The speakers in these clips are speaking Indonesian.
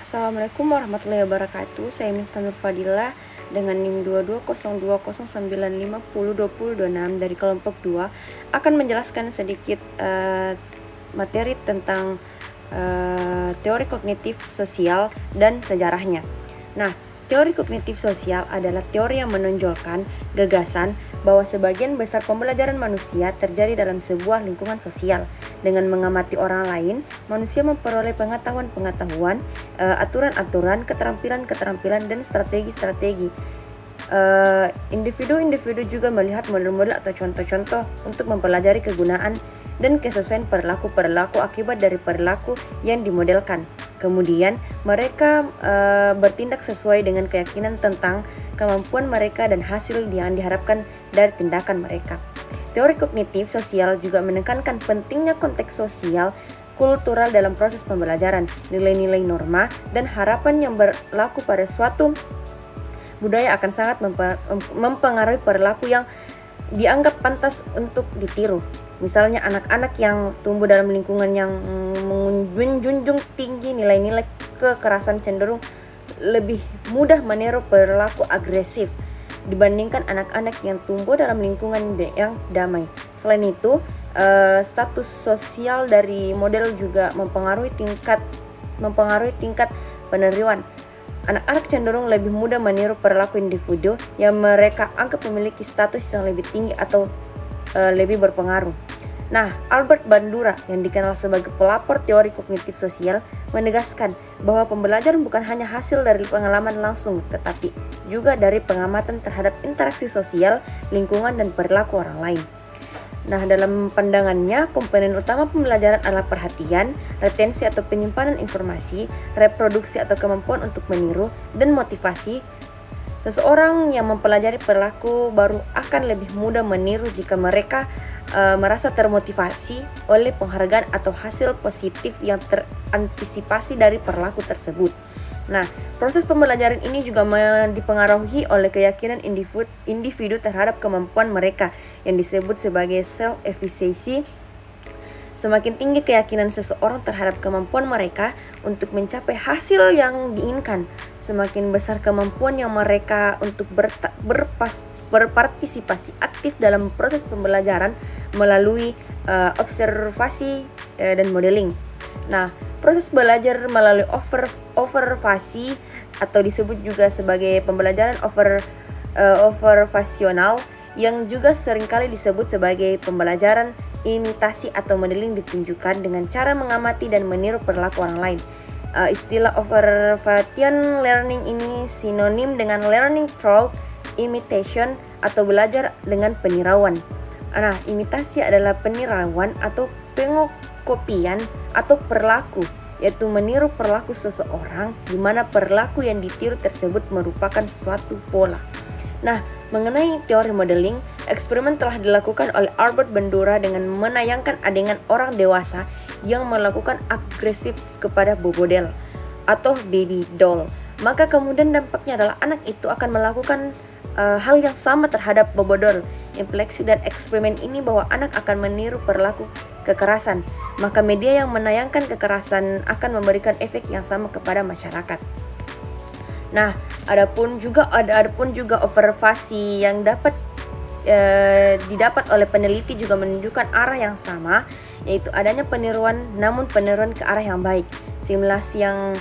Assalamualaikum warahmatullahi wabarakatuh. Saya Miftah Nur Fadilah dengan NIM 220209502026 dari kelompok 2 akan menjelaskan sedikit materi tentang teori kognitif sosial dan sejarahnya. Nah, teori kognitif sosial adalah teori yang menonjolkan gagasan bahwa sebagian besar pembelajaran manusia terjadi dalam sebuah lingkungan sosial. Dengan mengamati orang lain, manusia memperoleh pengetahuan-pengetahuan, aturan-aturan, keterampilan-keterampilan, dan strategi-strategi. Individu-individu juga melihat model-model atau contoh-contoh untuk mempelajari kegunaan dan kesesuaian perilaku-perilaku akibat dari perilaku yang dimodelkan. Kemudian mereka bertindak sesuai dengan keyakinan tentang kemampuan mereka dan hasil yang diharapkan dari tindakan mereka. Teori kognitif sosial juga menekankan pentingnya konteks sosial kultural dalam proses pembelajaran, nilai-nilai norma, dan harapan yang berlaku pada suatu budaya akan sangat mempengaruhi perilaku yang dianggap pantas untuk ditiru. Misalnya anak-anak yang tumbuh dalam lingkungan yang menjunjung tinggi nilai-nilai kekerasan cenderung lebih mudah meniru perilaku agresif dibandingkan anak-anak yang tumbuh dalam lingkungan yang damai. Selain itu, status sosial dari model juga mempengaruhi tingkat penerimaan. Anak-anak cenderung lebih mudah meniru perilaku individu yang mereka anggap memiliki status yang lebih tinggi atau lebih berpengaruh. Nah, Albert Bandura yang dikenal sebagai pelopor teori kognitif sosial menegaskan bahwa pembelajaran bukan hanya hasil dari pengalaman langsung, tetapi juga dari pengamatan terhadap interaksi sosial, lingkungan, dan perilaku orang lain. Nah, dalam pandangannya, komponen utama pembelajaran adalah perhatian, retensi atau penyimpanan informasi, reproduksi atau kemampuan untuk meniru, dan motivasi. Seseorang yang mempelajari perilaku baru akan lebih mudah meniru jika mereka merasa termotivasi oleh penghargaan atau hasil positif yang terantisipasi dari perilaku tersebut. Nah, proses pembelajaran ini juga dipengaruhi oleh keyakinan individu terhadap kemampuan mereka yang disebut sebagai self-efficacy. Semakin tinggi keyakinan seseorang terhadap kemampuan mereka untuk mencapai hasil yang diinginkan, semakin besar kemampuan yang mereka untuk berpartisipasi aktif dalam proses pembelajaran melalui observasi dan modeling. Nah, proses belajar melalui observasi atau disebut juga sebagai pembelajaran observasional yang juga seringkali disebut sebagai pembelajaran imitasi atau modeling ditunjukkan dengan cara mengamati dan meniru perilaku orang lain. Istilah observation learning ini sinonim dengan learning through imitation atau belajar dengan penirauan. Nah, imitasi adalah penirauan atau pengokopian atau perilaku, yaitu meniru perilaku seseorang di mana perilaku yang ditiru tersebut merupakan suatu pola. Nah, mengenai teori modeling, eksperimen telah dilakukan oleh Albert Bandura dengan menayangkan adegan orang dewasa yang melakukan agresif kepada bobodel atau baby doll. Maka kemudian dampaknya adalah anak itu akan melakukan hal yang sama terhadap bobodel. Implikasi dan eksperimen ini bahwa anak akan meniru perilaku kekerasan. Maka media yang menayangkan kekerasan akan memberikan efek yang sama kepada masyarakat. Nah, adapun juga observasi yang didapat oleh peneliti juga menunjukkan arah yang sama, yaitu adanya peniruan, namun peniruan ke arah yang baik. Simulasi yang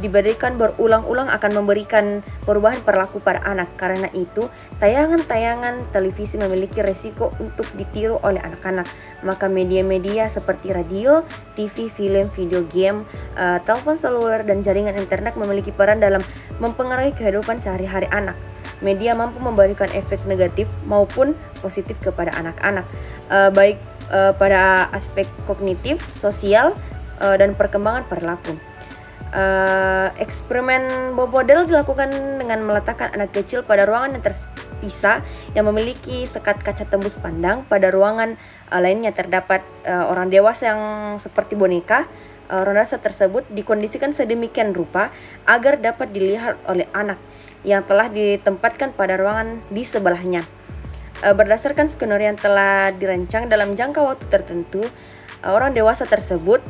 diberikan berulang-ulang akan memberikan perubahan perilaku pada anak. Karena itu, tayangan-tayangan televisi memiliki resiko untuk ditiru oleh anak-anak. Maka media-media seperti radio, TV, film, video game, telepon seluler, dan jaringan internet memiliki peran dalam mempengaruhi kehidupan sehari-hari anak. Media mampu memberikan efek negatif maupun positif kepada anak-anak, baik pada aspek kognitif, sosial, dan perkembangan perilaku. Eksperimen bobodel dilakukan dengan meletakkan anak kecil pada ruangan yang terpisah yang memiliki sekat kaca tembus pandang. Pada ruangan lainnya terdapat orang dewasa yang seperti boneka. Orang dewasa tersebut dikondisikan sedemikian rupa agar dapat dilihat oleh anak yang telah ditempatkan pada ruangan di sebelahnya. Berdasarkan skenario yang telah dirancang dalam jangka waktu tertentu, orang dewasa tersebut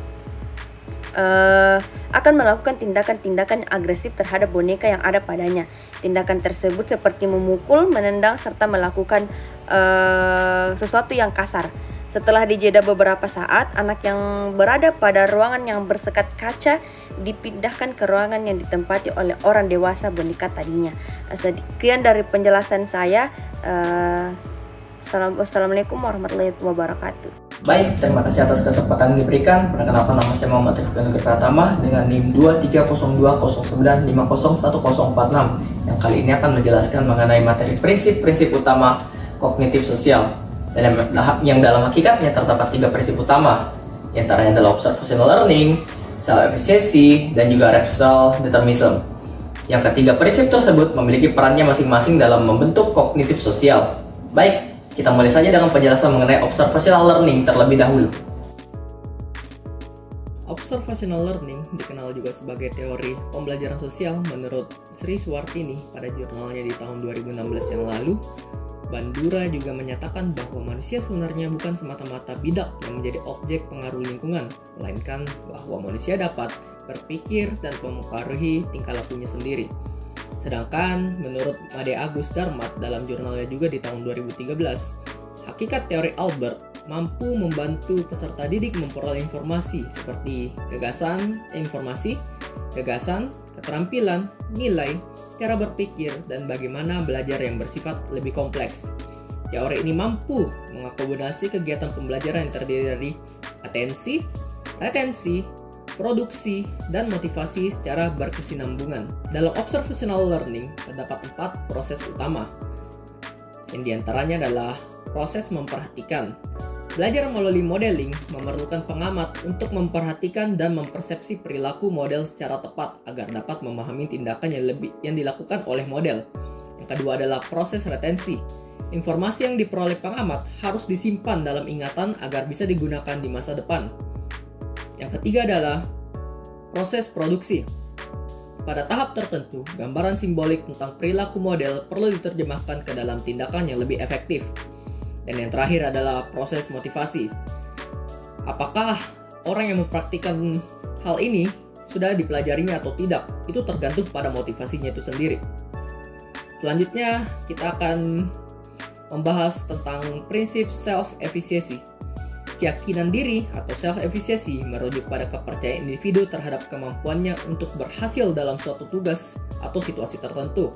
akan melakukan tindakan-tindakan agresif terhadap boneka yang ada padanya. Tindakan tersebut seperti memukul, menendang, serta melakukan sesuatu yang kasar. Setelah dijeda beberapa saat, anak yang berada pada ruangan yang bersekat kaca dipindahkan ke ruangan yang ditempati oleh orang dewasa boneka tadinya. Sekian dari penjelasan saya. Assalamualaikum warahmatullahi wabarakatuh. Baik, terima kasih atas kesempatan yang diberikan. Perkenalkan, nama saya Muhammad Rifki Nugraha Pratama dengan NIM 230209501046 yang kali ini akan menjelaskan mengenai materi prinsip-prinsip utama kognitif sosial. Dan yang dalam hakikatnya terdapat 3 prinsip utama, yang antaranya adalah observational learning, self-efficacy, dan juga referential determinism. Yang ketiga prinsip tersebut memiliki perannya masing-masing dalam membentuk kognitif sosial. Baik, kita mulai saja dengan penjelasan mengenai observational learning terlebih dahulu. Observational learning dikenal juga sebagai teori pembelajaran sosial menurut Sri Suwartini pada jurnalnya di tahun 2016 yang lalu. Bandura juga menyatakan bahwa manusia sebenarnya bukan semata-mata bidak yang menjadi objek pengaruh lingkungan, melainkan bahwa manusia dapat berpikir dan mempengaruhi tingkah lakunya sendiri. Sedangkan menurut Made Agus Darmat dalam jurnalnya juga di tahun 2013, hakikat teori Albert mampu membantu peserta didik memperoleh informasi seperti gagasan, keterampilan, nilai, cara berpikir, dan bagaimana belajar yang bersifat lebih kompleks. Teori ini mampu mengakomodasi kegiatan pembelajaran yang terdiri dari atensi, retensi, produksi, dan motivasi secara berkesinambungan. Dalam observational learning terdapat 4 proses utama, yang diantaranya adalah proses memperhatikan. Belajar melalui modeling memerlukan pengamat untuk memperhatikan dan mempersepsi perilaku model secara tepat agar dapat memahami tindakan yang dilakukan oleh model. Yang kedua adalah proses retensi. Informasi yang diperoleh pengamat harus disimpan dalam ingatan agar bisa digunakan di masa depan. Yang ketiga adalah proses produksi. Pada tahap tertentu, gambaran simbolik tentang perilaku model perlu diterjemahkan ke dalam tindakan yang lebih efektif. Dan yang terakhir adalah proses motivasi. Apakah orang yang mempraktikkan hal ini sudah dipelajarinya atau tidak? Itu tergantung pada motivasinya itu sendiri. Selanjutnya, kita akan membahas tentang prinsip self-efficacy. Keyakinan diri atau self-efficacy merujuk pada kepercayaan individu terhadap kemampuannya untuk berhasil dalam suatu tugas atau situasi tertentu.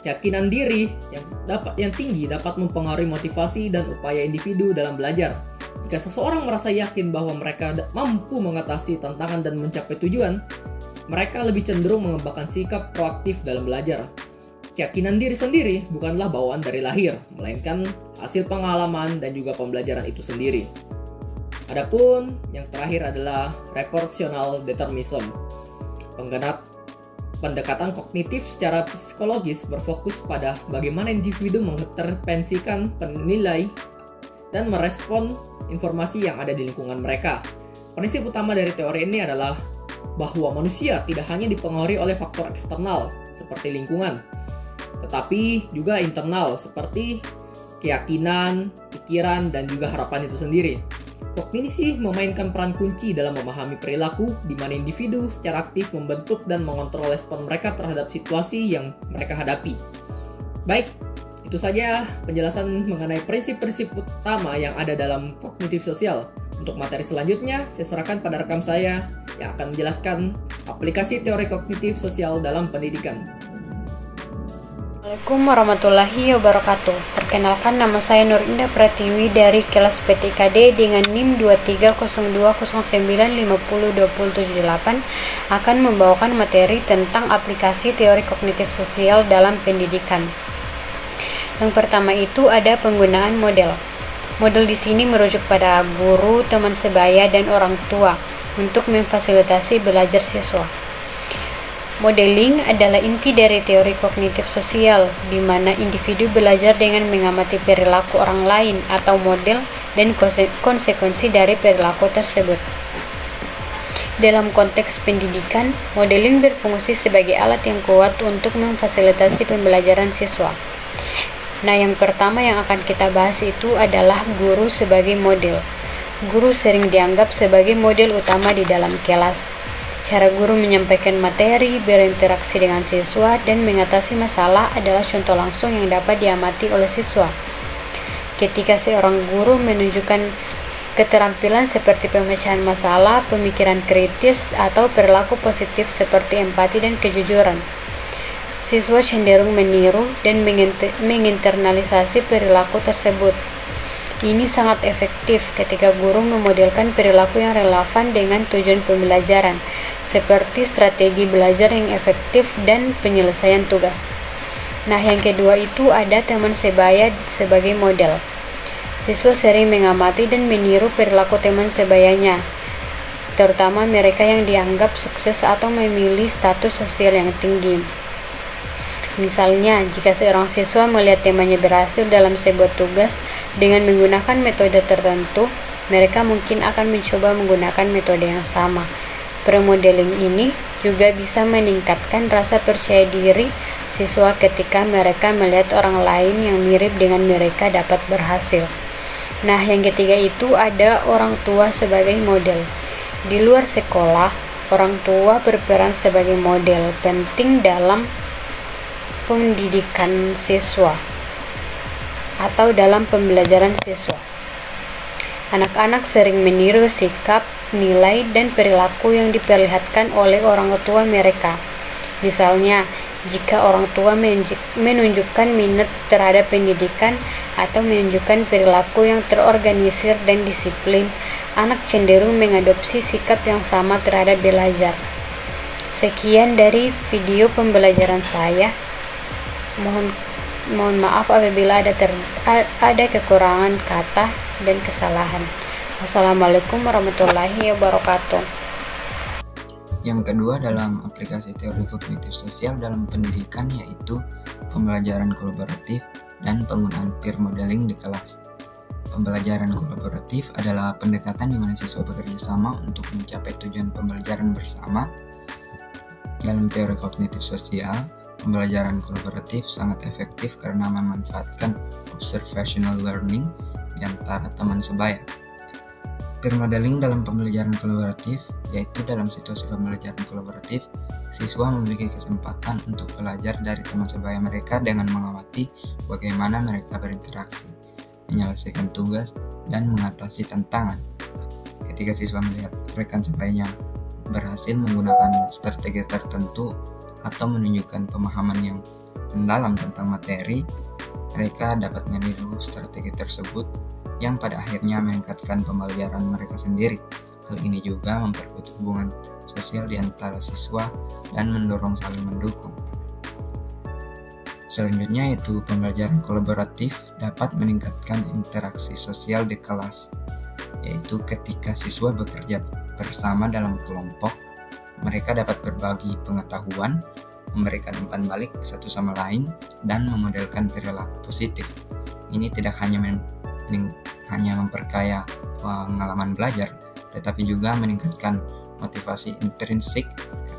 Keyakinan diri yang tinggi dapat mempengaruhi motivasi dan upaya individu dalam belajar. Jika seseorang merasa yakin bahwa mereka mampu mengatasi tantangan dan mencapai tujuan, mereka lebih cenderung mengembangkan sikap proaktif dalam belajar. Keyakinan diri sendiri bukanlah bawaan dari lahir, melainkan hasil pengalaman dan juga pembelajaran itu sendiri. Adapun yang terakhir adalah referential determinism. Pendekatan kognitif secara psikologis berfokus pada bagaimana individu mengintervensikan, menilai, dan merespon informasi yang ada di lingkungan mereka. Prinsip utama dari teori ini adalah bahwa manusia tidak hanya dipengaruhi oleh faktor eksternal seperti lingkungan, tetapi juga internal seperti keyakinan, pikiran, dan juga harapan itu sendiri. Kognisi memainkan peran kunci dalam memahami perilaku, di mana individu secara aktif membentuk dan mengontrol respon mereka terhadap situasi yang mereka hadapi. Baik, itu saja penjelasan mengenai prinsip-prinsip utama yang ada dalam kognitif sosial. Untuk materi selanjutnya, saya serahkan pada rekan saya yang akan menjelaskan aplikasi teori kognitif sosial dalam pendidikan. Assalamualaikum warahmatullahi wabarakatuh. Perkenalkan, nama saya Nur Indah Pratiwi dari kelas PTKD dengan NIM 230209502078 akan membawakan materi tentang aplikasi teori kognitif sosial dalam pendidikan. Yang pertama itu ada penggunaan model. Model di sini merujuk pada guru, teman sebaya, dan orang tua untuk memfasilitasi belajar siswa. Modeling adalah inti dari teori kognitif sosial, di mana individu belajar dengan mengamati perilaku orang lain atau model dan konsekuensi dari perilaku tersebut. Dalam konteks pendidikan, modeling berfungsi sebagai alat yang kuat untuk memfasilitasi pembelajaran siswa. Nah, yang pertama yang akan kita bahas itu adalah guru sebagai model. Guru sering dianggap sebagai model utama di dalam kelas. Cara guru menyampaikan materi, berinteraksi dengan siswa, dan mengatasi masalah adalah contoh langsung yang dapat diamati oleh siswa. Ketika seorang guru menunjukkan keterampilan seperti pemecahan masalah, pemikiran kritis, atau perilaku positif seperti empati dan kejujuran, siswa cenderung meniru dan menginternalisasi perilaku tersebut. Ini sangat efektif ketika guru memodelkan perilaku yang relevan dengan tujuan pembelajaran, seperti strategi belajar yang efektif dan penyelesaian tugas. Nah, yang kedua itu ada teman sebaya sebagai model. Siswa sering mengamati dan meniru perilaku teman sebayanya, terutama mereka yang dianggap sukses atau memiliki status sosial yang tinggi. Misalnya, jika seorang siswa melihat temannya berhasil dalam sebuah tugas dengan menggunakan metode tertentu, mereka mungkin akan mencoba menggunakan metode yang sama. Premodeling ini juga bisa meningkatkan rasa percaya diri siswa ketika mereka melihat orang lain yang mirip dengan mereka dapat berhasil. Nah, yang ketiga itu ada orang tua sebagai model. Di luar sekolah, orang tua berperan sebagai model penting dalam pendidikan siswa atau dalam pembelajaran siswa. Anak-anak sering meniru sikap, nilai, dan perilaku yang diperlihatkan oleh orang tua mereka. Misalnya, jika orang tua menunjukkan minat terhadap pendidikan atau menunjukkan perilaku yang terorganisir dan disiplin, anak cenderung mengadopsi sikap yang sama terhadap belajar. Sekian dari video pembelajaran saya. Mohon maaf apabila ada kekurangan kata dan kesalahan. Wassalamualaikum warahmatullahi wabarakatuh. Yang kedua dalam aplikasi teori kognitif sosial dalam pendidikan yaitu pembelajaran kolaboratif dan penggunaan peer modeling di kelas. Pembelajaran kolaboratif adalah pendekatan di mana siswa bekerja sama untuk mencapai tujuan pembelajaran bersama. Dalam teori kognitif sosial, pembelajaran kolaboratif sangat efektif karena memanfaatkan observational learning di antara teman sebaya. Peer modeling dalam pembelajaran kolaboratif, yaitu dalam situasi pembelajaran kolaboratif, siswa memiliki kesempatan untuk belajar dari teman sebaya mereka dengan mengamati bagaimana mereka berinteraksi, menyelesaikan tugas, dan mengatasi tantangan. Ketika siswa melihat rekan sebayanya berhasil menggunakan strategi tertentu atau menunjukkan pemahaman yang mendalam tentang materi, mereka dapat meniru strategi tersebut yang pada akhirnya meningkatkan pembelajaran mereka sendiri. Hal ini juga memperkuat hubungan sosial di antara siswa dan mendorong saling mendukung. Selanjutnya yaitu pembelajaran kolaboratif dapat meningkatkan interaksi sosial di kelas, yaitu ketika siswa bekerja bersama dalam kelompok, mereka dapat berbagi pengetahuan, memberikan umpan balik satu sama lain, dan memodelkan perilaku positif. Ini tidak hanya memperkaya pengalaman belajar, tetapi juga meningkatkan motivasi intrinsik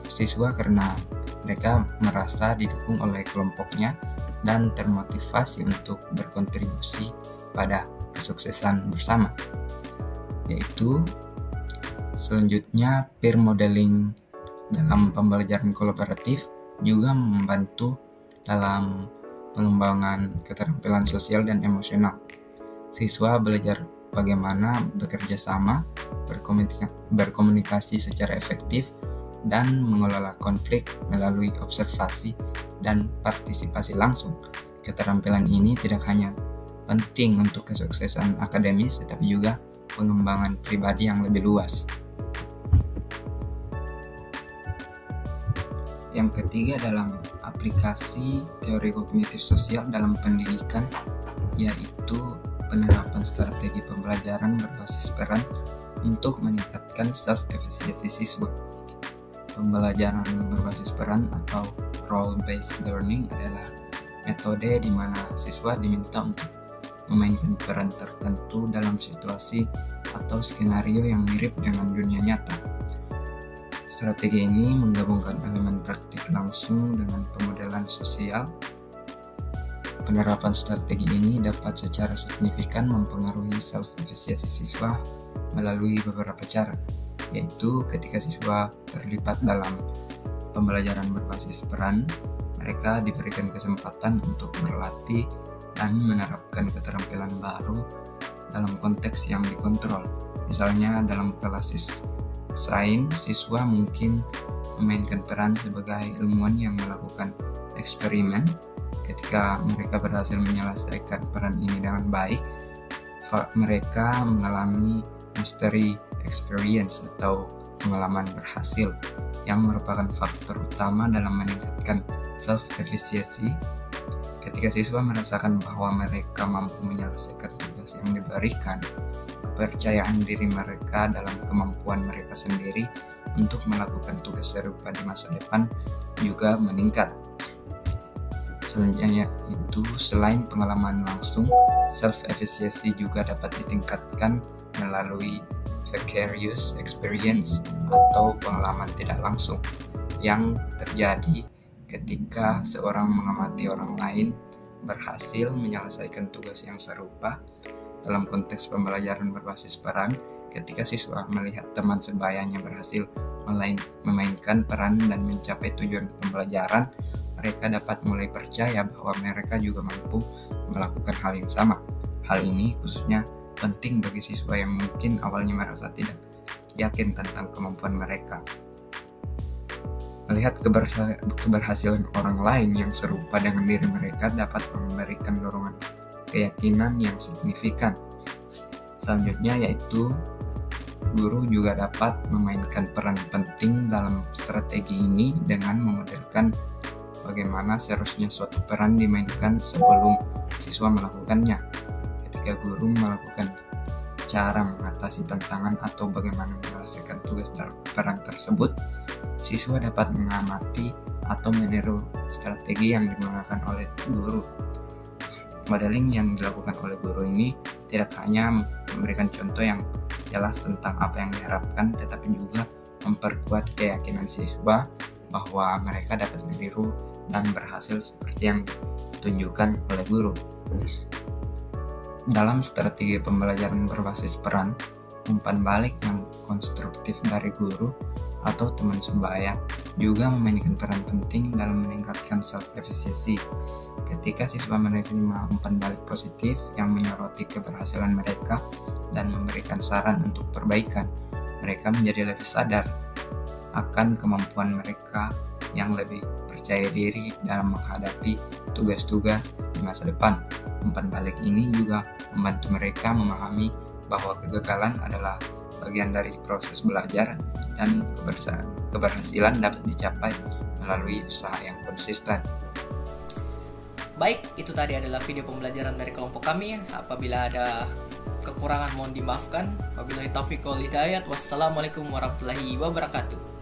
siswa karena mereka merasa didukung oleh kelompoknya dan termotivasi untuk berkontribusi pada kesuksesan bersama. Yaitu selanjutnya peer modeling dalam pembelajaran kolaboratif juga membantu dalam pengembangan keterampilan sosial dan emosional. Siswa belajar bagaimana bekerja sama, berkomunikasi secara efektif, dan mengelola konflik melalui observasi dan partisipasi langsung. Keterampilan ini tidak hanya penting untuk kesuksesan akademis, tetapi juga pengembangan pribadi yang lebih luas. Yang ketiga dalam aplikasi teori kognitif sosial dalam pendidikan yaitu penerapan strategi pembelajaran berbasis peran untuk meningkatkan self-efficacy siswa. Pembelajaran berbasis peran atau role-based learning adalah metode di mana siswa diminta untuk memainkan peran tertentu dalam situasi atau skenario yang mirip dengan dunia nyata. Strategi ini menggabungkan elemen praktik langsung dengan pemodelan sosial. Penerapan strategi ini dapat secara signifikan mempengaruhi self-efficacy siswa melalui beberapa cara. yaitu ketika siswa terlibat dalam pembelajaran berbasis peran, mereka diberikan kesempatan untuk berlatih dan menerapkan keterampilan baru dalam konteks yang dikontrol. Misalnya dalam kelas sains, siswa mungkin memainkan peran sebagai ilmuwan yang melakukan eksperimen. Ketika mereka berhasil menyelesaikan peran ini dengan baik, mereka mengalami mastery experience atau pengalaman berhasil yang merupakan faktor utama dalam meningkatkan self-efficacy. Ketika siswa merasakan bahwa mereka mampu menyelesaikan tugas yang diberikan, kepercayaan diri mereka dalam kemampuan mereka sendiri untuk melakukan tugas serupa di masa depan juga meningkat. Selanjutnya itu, selain pengalaman langsung, self-efficacy juga dapat ditingkatkan melalui vicarious experience atau pengalaman tidak langsung yang terjadi ketika seorang mengamati orang lain berhasil menyelesaikan tugas yang serupa. Dalam konteks pembelajaran berbasis peran, ketika siswa melihat teman sebayanya berhasil memainkan peran dan mencapai tujuan pembelajaran, mereka dapat mulai percaya bahwa mereka juga mampu melakukan hal yang sama. Hal ini khususnya penting bagi siswa yang mungkin awalnya merasa tidak yakin tentang kemampuan mereka. Melihat keberhasilan orang lain yang serupa dengan diri mereka dapat memberikan dorongan keyakinan yang signifikan. Selanjutnya yaitu, guru juga dapat memainkan peran penting dalam strategi ini dengan memodelkan bagaimana seharusnya suatu peran dimainkan sebelum siswa melakukannya. Ketika guru melakukan cara mengatasi tantangan atau bagaimana menyelesaikan tugas dalam peran tersebut, siswa dapat mengamati atau meniru strategi yang digunakan oleh guru. Modeling yang dilakukan oleh guru ini tidak hanya memberikan contoh yang jelas tentang apa yang diharapkan, tetapi juga memperkuat keyakinan siswa bahwa mereka dapat meniru dan berhasil seperti yang ditunjukkan oleh guru. Dalam strategi pembelajaran berbasis peran, umpan balik yang konstruktif dari guru atau teman sebaya juga memainkan peran penting dalam meningkatkan self-efficacy. Ketika siswa menerima umpan balik positif yang menyoroti keberhasilan mereka dan memberikan saran untuk perbaikan, mereka menjadi lebih sadar akan kemampuan mereka yang lebih percaya diri dalam menghadapi tugas-tugas di masa depan. Umpan balik ini juga membantu mereka memahami bahwa kegagalan adalah bagian dari proses belajar dan keberhasilan dapat dicapai melalui usaha yang konsisten. Baik, itu tadi adalah video pembelajaran dari kelompok kami. Apabila ada kekurangan mohon dimaafkan. Wabillahi taufiq wal hidayah. Wassalamualaikum warahmatullahi wabarakatuh.